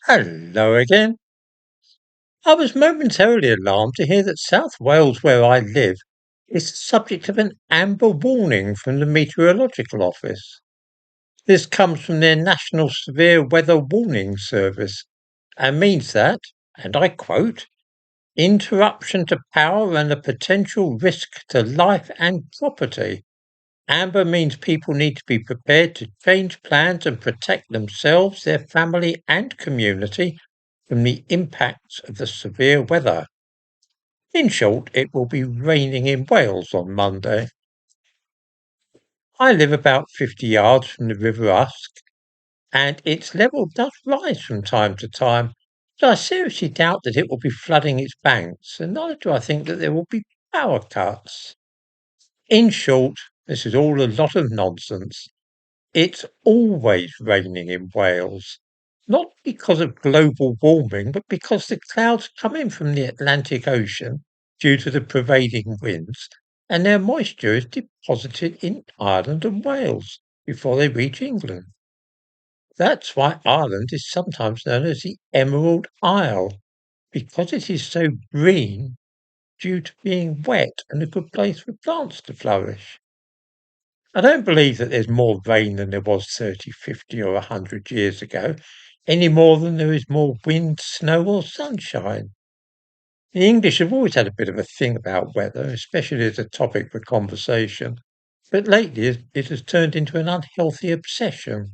Hello again. I was momentarily alarmed to hear that South Wales, where I live, is the subject of an amber warning from the Meteorological Office. This comes from their National Severe Weather Warning Service and means that, and I quote, interruption to power and a potential risk to life and property. Amber means people need to be prepared to change plans and protect themselves, their family, and community from the impacts of the severe weather. In short, it will be raining in Wales on Monday. I live about 50 yards from the River Usk, and its level does rise from time to time, but I seriously doubt that it will be flooding its banks, and neither do I think that there will be power cuts. In short, this is all a lot of nonsense. It's always raining in Wales, not because of global warming, but because the clouds come in from the Atlantic Ocean due to the prevailing winds, and their moisture is deposited in Ireland and Wales before they reach England. That's why Ireland is sometimes known as the Emerald Isle, because it is so green due to being wet and a good place for plants to flourish. I don't believe that there's more rain than there was 30, 50, or 100 years ago, any more than there is more wind, snow, or sunshine. The English have always had a bit of a thing about weather, especially as a topic for conversation, but lately it has turned into an unhealthy obsession.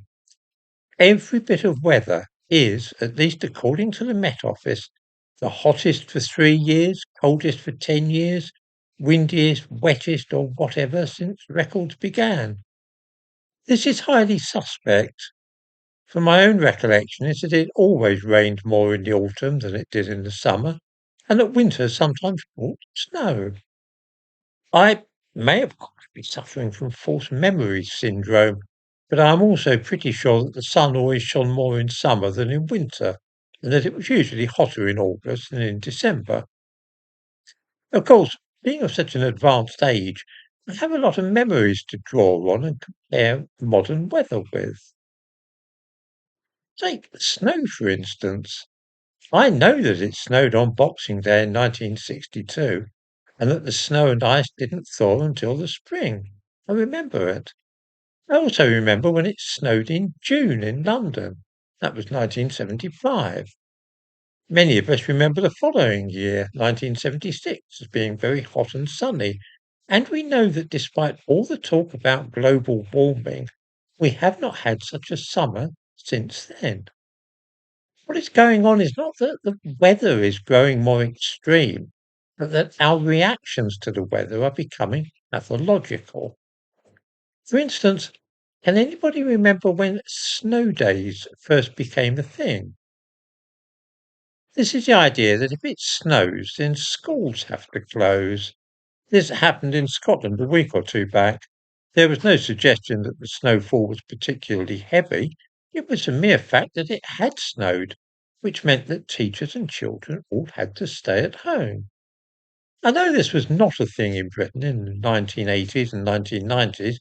Every bit of weather is, at least according to the Met Office, the hottest for 3 years, coldest for 10 years, windiest, wettest, or whatever since records began. This is highly suspect. From my own recollection is that it always rained more in the autumn than it did in the summer, and that winter sometimes brought snow. I may of course be suffering from false memory syndrome, but I am also pretty sure that the sun always shone more in summer than in winter, and that it was usually hotter in August than in December. Of course, being of such an advanced age, I have a lot of memories to draw on and compare modern weather with. Take snow, for instance. I know that it snowed on Boxing Day in 1962, and that the snow and ice didn't thaw until the spring. I remember it. I also remember when it snowed in June in London. That was 1975. Many of us remember the following year, 1976, as being very hot and sunny. And we know that despite all the talk about global warming, we have not had such a summer since then. What is going on is not that the weather is growing more extreme, but that our reactions to the weather are becoming pathological. For instance, can anybody remember when snow days first became a thing? This is the idea that if it snows, then schools have to close. This happened in Scotland a week or two back. There was no suggestion that the snowfall was particularly heavy. It was a mere fact that it had snowed, which meant that teachers and children all had to stay at home. I know this was not a thing in Britain in the 1980s and 1990s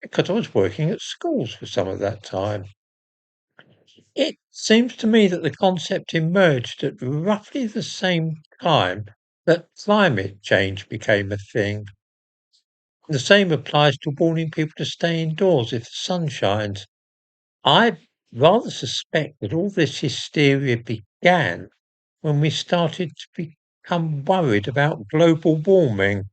because I was working at schools for some of that time. It seems to me that the concept emerged at roughly the same time that climate change became a thing. The same applies to warning people to stay indoors if the sun shines. I rather suspect that all this hysteria began when we started to become worried about global warming.